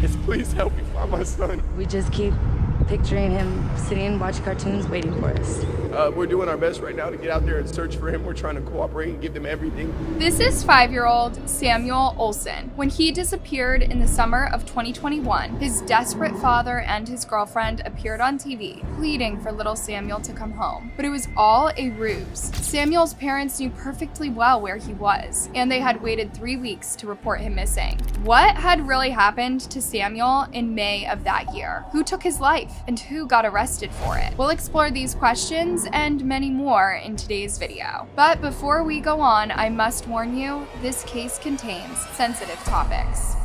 Yes, please help me find my son. We just keep picturing him sitting and watching cartoons waiting for us. We're doing our best right now to get out there and search for him. We're trying to cooperate and give them everything. This is 5-year-old Samuel Olson. When he disappeared in the summer of 2021, his desperate father and his girlfriend appeared on TV, pleading for little Samuel to come home. But it was all a ruse. Samuel's parents knew perfectly well where he was, and they had waited 3 weeks to report him missing. What had really happened to Samuel in May of that year? Who took his life, and who got arrested for it? We'll explore these questions and many more in today's video. But before we go on, I must warn you, this case contains sensitive topics.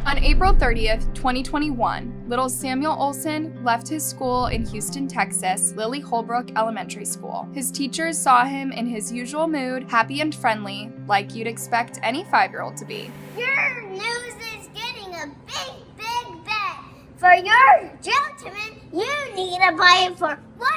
On April 30th, 2021, little Samuel Olson left his school in Houston, Texas, Lily Holbrook Elementary School. His teachers saw him in his usual mood, happy and friendly, like you'd expect any 5-year-old to be. Your nose is getting a big bed. For your gentleman, you need to buy it for $100.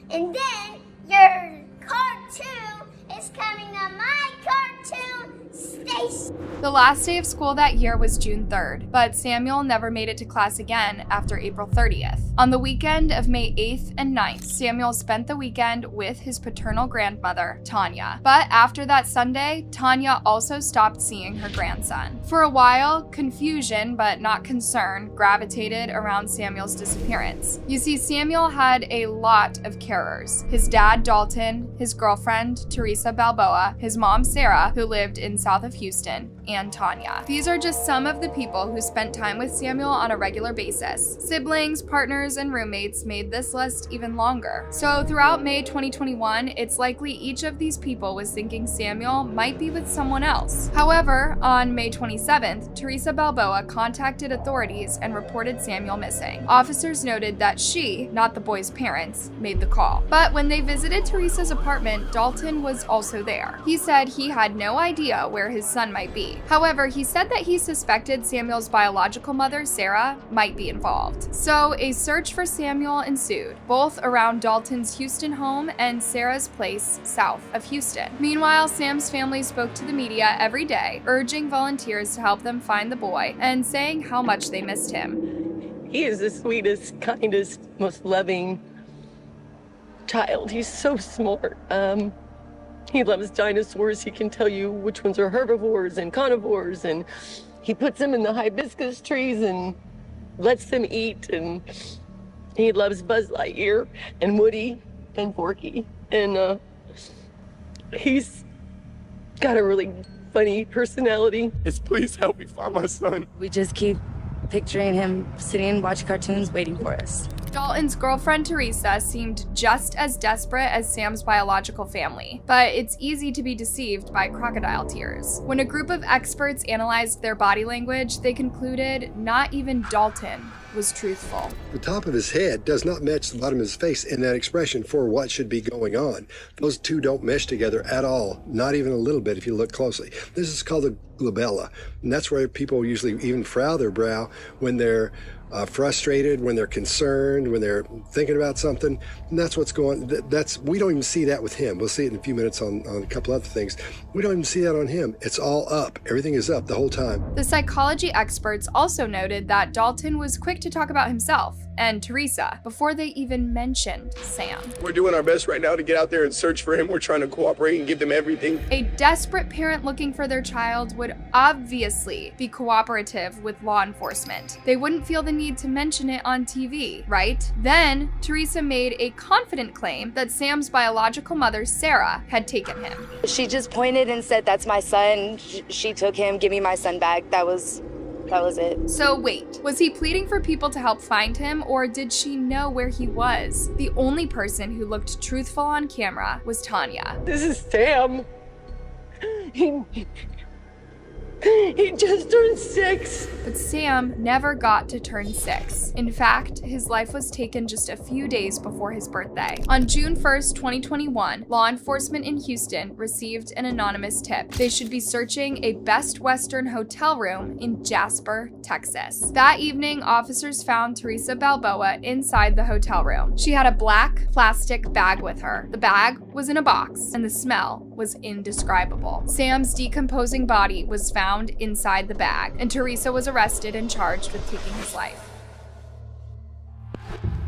And then your cartoon is coming on my cartoon station. The last day of school that year was June 3rd, but Samuel never made it to class again after April 30th. On the weekend of May 8th and 9th, Samuel spent the weekend with his paternal grandmother, Tanya. But after that Sunday, Tanya also stopped seeing her grandson. For a while, confusion, but not concern, gravitated around Samuel's disappearance. You see, Samuel had a lot of carers. His dad, Dalton, his girlfriend, Teresa Balboa, his mom, Sarah, who lived in south of Houston, and Tanya. These are just some of the people who spent time with Samuel on a regular basis. Siblings, partners, and roommates made this list even longer. So throughout May 2021, it's likely each of these people was thinking Samuel might be with someone else. However, on May 27th, Teresa Balboa contacted authorities and reported Samuel missing. Officers noted that she, not the boy's parents, made the call. But when they visited Teresa's apartment, Dalton was also there. He said he had no idea where his son might be. However, he said that he suspected Samuel's biological mother, Sarah, might be involved. So a search for Samuel ensued, both around Dalton's Houston home and Sarah's place south of Houston. Meanwhile, Sam's family spoke to the media every day, urging volunteers to help them find the boy and saying how much they missed him. He is the sweetest, kindest, most loving child. He's so smart. He loves dinosaurs. He can tell you which ones are herbivores and carnivores, and he puts them in the hibiscus trees and lets them eat, and he loves Buzz Lightyear and Woody and Forky, and he's got a really funny personality. Yes, please help me find my son. We just keep picturing him sitting and watching cartoons waiting for us. Dalton's girlfriend Teresa seemed just as desperate as Sam's biological family, but it's easy to be deceived by crocodile tears. When a group of experts analyzed their body language, they concluded not even Dalton was truthful. The top of his head does not match the bottom of his face in that expression for what should be going on. Those two don't mesh together at all, not even a little bit if you look closely. This is called the glabella, and that's where people usually even frown their brow when they're frustrated, when they're concerned, when they're thinking about something. And that's what's going on. We don't even see that with him. We'll see it in a few minutes on a couple other things. We don't even see that on him. It's all up. Everything is up the whole time. The psychology experts also noted that Dalton was quick to talk about himself and Teresa before they even mentioned Sam. We're doing our best right now to get out there and search for him. We're trying to cooperate and give them everything. A desperate parent looking for their child would obviously be cooperative with law enforcement. They wouldn't feel the need to mention it on TV, right? Then, Teresa made a confident claim that Sam's biological mother, Sarah, had taken him. She just pointed and said, "That's my son." She took him. "Give me my son back." That was it. So wait, was he pleading for people to help find him, or did she know where he was? The only person who looked truthful on camera was Tanya. This is Sam. He just turned 6. But Sam never got to turn 6. In fact, his life was taken just a few days before his birthday. On June 1st, 2021, law enforcement in Houston received an anonymous tip. They should be searching a Best Western hotel room in Jasper, Texas. That evening, officers found Teresa Balboa inside the hotel room. She had a black plastic bag with her. The bag was in a box, and the smell was indescribable. Sam's decomposing body was found inside the bag, and Teresa was arrested and charged with taking his life.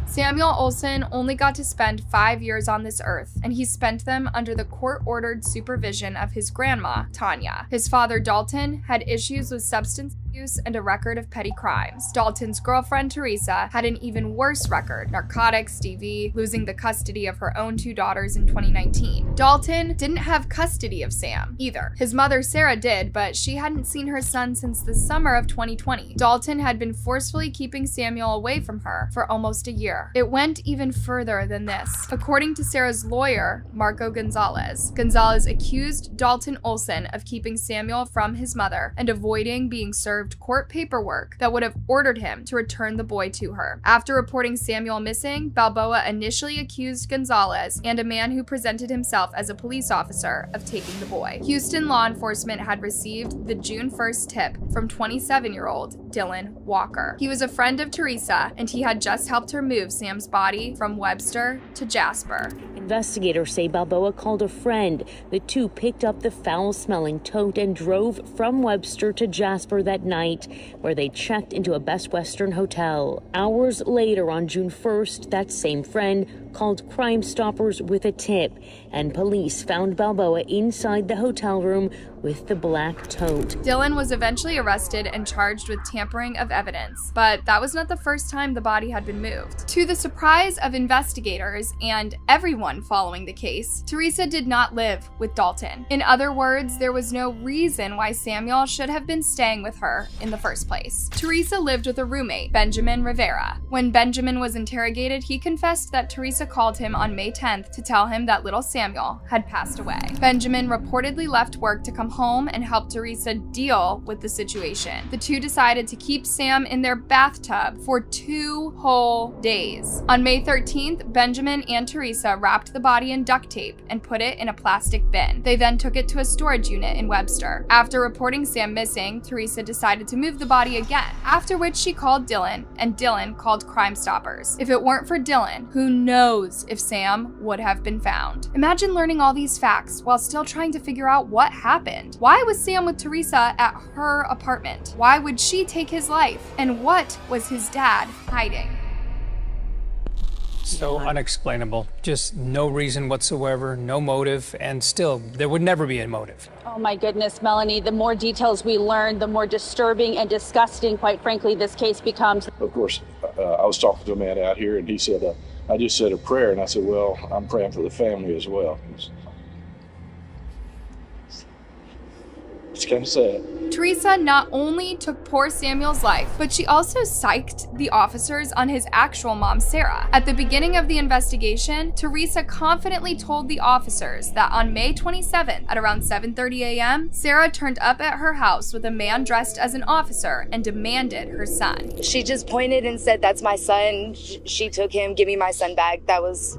Samuel Olson only got to spend 5 years on this earth, and he spent them under the court-ordered supervision of his grandma, Tanya. His father, Dalton, had issues with substance abuse and a record of petty crimes. Dalton's girlfriend, Teresa, had an even worse record: narcotics, DV, losing the custody of her own 2 daughters in 2019. Dalton didn't have custody of Sam either. His mother, Sarah, did, but she hadn't seen her son since the summer of 2020. Dalton had been forcefully keeping Samuel away from her for almost a year. It went even further than this. According to Sarah's lawyer, Marco Gonzalez, Gonzalez accused Dalton Olson of keeping Samuel from his mother and avoiding being served court paperwork that would have ordered him to return the boy to her. After reporting Samuel missing, Balboa initially accused Gonzalez and a man who presented himself as a police officer of taking the boy. Houston law enforcement had received the June 1st tip from 27-year-old Dylan Walker. He was a friend of Teresa, and he had just helped her move Sam's body from Webster to Jasper. Investigators say Balboa called a friend. The two picked up the foul-smelling tote and drove from Webster to Jasper that night, where they checked into a Best Western hotel. Hours later, on June 1st, that same friend called Crime Stoppers with a tip, and police found Balboa inside the hotel room with the black tote. Dylan was eventually arrested and charged with tampering of evidence, but that was not the first time the body had been moved. To the surprise of investigators and everyone following the case, Teresa did not live with Dalton. In other words, there was no reason why Samuel should have been staying with her in the first place. Teresa lived with a roommate, Benjamin Rivera. When Benjamin was interrogated, he confessed that Teresa called him on May 10th to tell him that little Samuel had passed away. Benjamin reportedly left work to come home and help Teresa deal with the situation. The two decided to keep Sam in their bathtub for 2 whole days. On May 13th, Benjamin and Teresa wrapped the body in duct tape and put it in a plastic bin. They then took it to a storage unit in Webster. After reporting Sam missing, Teresa decided to move the body again, after which she called Dylan, and Dylan called Crime Stoppers. If it weren't for Dylan, who knows if Sam would have been found. Imagine learning all these facts while still trying to figure out what happened. Why was Sam with Teresa at her apartment? Why would she take his life? And what was his dad hiding? So unexplainable. Just no reason whatsoever, no motive, and still, there would never be a motive. Oh my goodness, Melanie, the more details we learn, the more disturbing and disgusting, quite frankly, this case becomes. Of course, I was talking to a man out here, and he said, I just said a prayer, and I said, well, I'm praying for the family as well. It's kind of sad. Teresa not only took poor Samuel's life, but she also psyched the officers on his actual mom, Sarah. At the beginning of the investigation, Teresa confidently told the officers that on May 27th at around 7:30 a.m., Sarah turned up at her house with a man dressed as an officer and demanded her son. She just pointed and said, "That's my son." She took him. Give me my son back. That was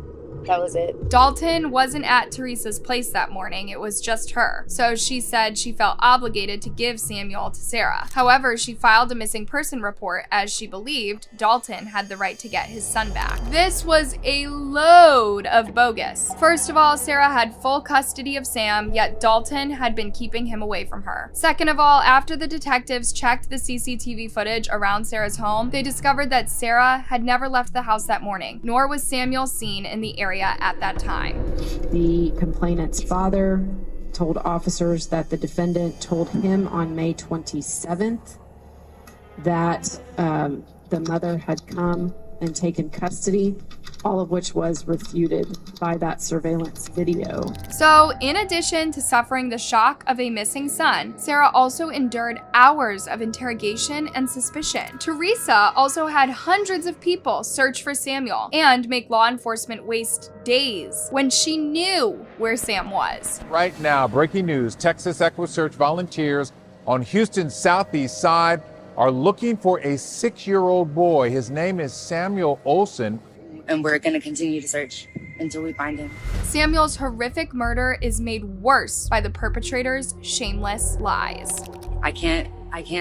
it. Dalton wasn't at Teresa's place that morning, it was just her. So she said she felt obligated to give Samuel to Sarah. However, she filed a missing person report as she believed Dalton had the right to get his son back. This was a load of bogus. First of all, Sarah had full custody of Sam, yet Dalton had been keeping him away from her. Second of all, after the detectives checked the CCTV footage around Sarah's home, they discovered that Sarah had never left the house that morning, nor was Samuel seen in the area at that time. The complainant's father told officers that the defendant told him on May 27th that the mother had come and taken custody, all of which was refuted by that surveillance video. So, in addition to suffering the shock of a missing son, Sarah also endured hours of interrogation and suspicion. Teresa also had hundreds of people search for Samuel and make law enforcement waste days when she knew where Sam was. Right now, breaking news, Texas EquiSearch volunteers on Houston's southeast side are looking for a 6-year-old boy. His name is Samuel Olson. And we're going to continue to search until we find him. Samuel's horrific murder is made worse by the perpetrator's shameless lies. I can't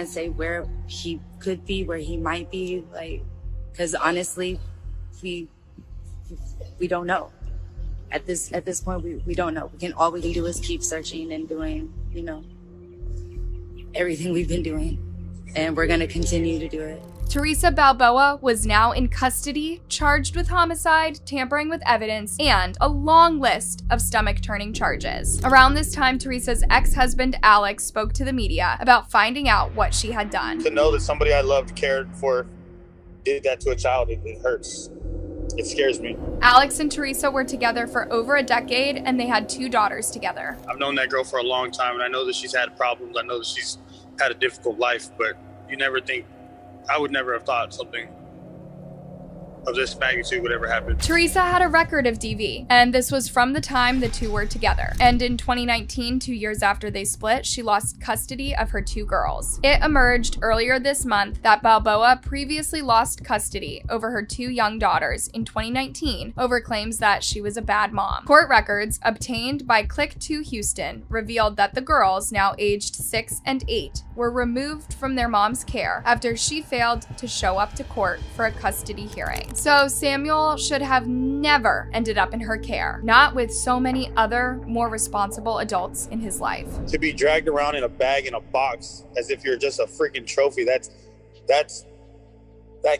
say where he could be, where he might be, like, because honestly, we don't know. At this point, we don't know. All we can do is keep searching and doing, everything we've been doing. And we're gonna continue to do it. Teresa Balboa was now in custody, charged with homicide, tampering with evidence, and a long list of stomach-turning charges. Around this time, Teresa's ex-husband Alex spoke to the media about finding out what she had done. To know that somebody I loved, cared for, did that to a child, it hurts. It scares me. Alex and Teresa were together for over a decade, and they had 2 daughters together. I've known that girl for a long time, and I know that she's had problems. I know that she's had a difficult life, but I would never have thought something of this magnitude would ever happen. Teresa had a record of DV, and this was from the time the two were together. And in 2019, 2 years after they split, she lost custody of her 2 girls. It emerged earlier this month that Balboa previously lost custody over her 2 young daughters in 2019 over claims that she was a bad mom. Court records obtained by Click 2 Houston revealed that the girls, now aged 6 and 8, were removed from their mom's care after she failed to show up to court for a custody hearing. So Samuel should have never ended up in her care, not with so many other more responsible adults in his life. To be dragged around in a bag, in a box, as if you're just a freaking trophy, that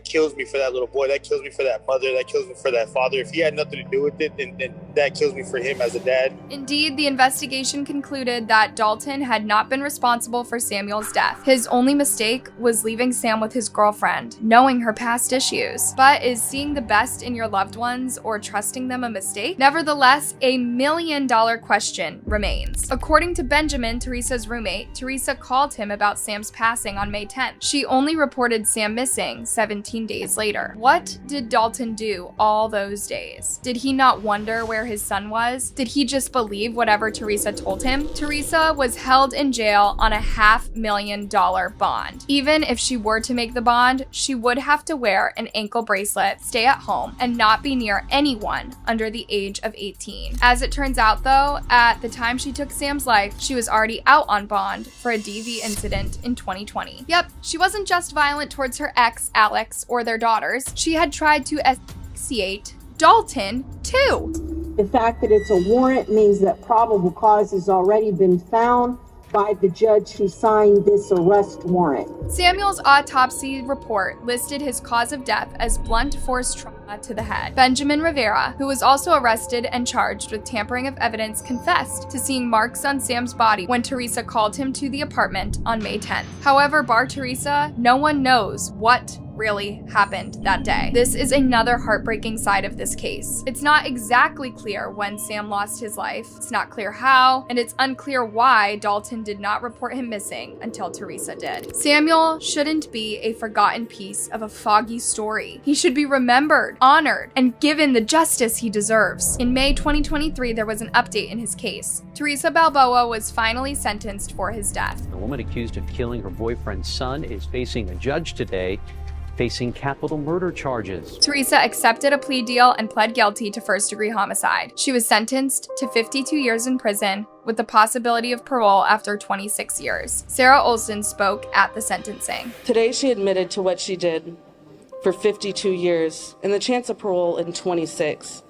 kills me for that little boy. That kills me for that mother. That kills me for that father. If he had nothing to do with it, then that kills me for him as a dad. Indeed, the investigation concluded that Dalton had not been responsible for Samuel's death. His only mistake was leaving Sam with his girlfriend, knowing her past issues. But is seeing the best in your loved ones or trusting them a mistake? Nevertheless, a $1 million question remains. According to Benjamin, Teresa's roommate, Teresa called him about Sam's passing on May 10th. She only reported Sam missing 17 days later. What did Dalton do all those days? Did he not wonder where his son was? Did he just believe whatever Teresa told him? Teresa was held in jail on a $500,000 bond. Even if she were to make the bond, she would have to wear an ankle bracelet, stay at home, and not be near anyone under the age of 18. As it turns out though, at the time she took Sam's life, she was already out on bond for a DV incident in 2020. Yep, she wasn't just violent towards her ex, Alex, or their daughters. She had tried to asphyxiate Dalton too. The fact that it's a warrant means that probable cause has already been found by the judge who signed this arrest warrant. Samuel's autopsy report listed his cause of death as blunt force trauma to the head. Benjamin Rivera, who was also arrested and charged with tampering of evidence, confessed to seeing marks on Sam's body when Teresa called him to the apartment on May 10th. However, bar Teresa, no one knows what really happened that day. This is another heartbreaking side of this case. It's not exactly clear when Sam lost his life, it's not clear how, and it's unclear why Dalton did not report him missing until Teresa did. Samuel shouldn't be a forgotten piece of a foggy story. He should be remembered, honored, and given the justice he deserves. In May 2023, there was an update in his case. Teresa Balboa was finally sentenced for his death. The woman accused of killing her boyfriend's son is facing a judge today, facing capital murder charges. Teresa accepted a plea deal and pled guilty to first-degree homicide. She was sentenced to 52 years in prison with the possibility of parole after 26 years. Sarah Olson spoke at the sentencing. Today she admitted to what she did for 52 years and the chance of parole in 26.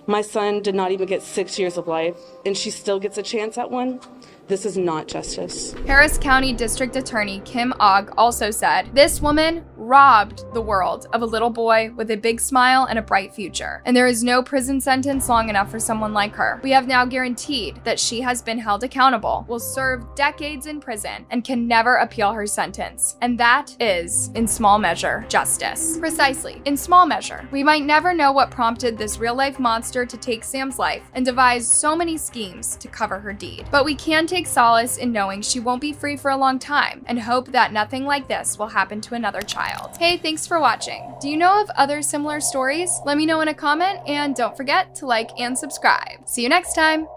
My son did not even get 6 years of life, and she still gets a chance at one. This is not justice. Harris County District Attorney Kim Ogg also said, "This woman robbed the world of a little boy with a big smile and a bright future. And there is no prison sentence long enough for someone like her. We have now guaranteed that she has been held accountable, will serve decades in prison, and can never appeal her sentence. And that is, in small measure, justice." Precisely, in small measure. We might never know what prompted this real-life monster to take Sam's life and devise so many schemes to cover her deed. But we can take solace in knowing she won't be free for a long time and hope that nothing like this will happen to another child. Hey, thanks for watching. Do you know of other similar stories? Let me know in a comment, and don't forget to like and subscribe. See you next time.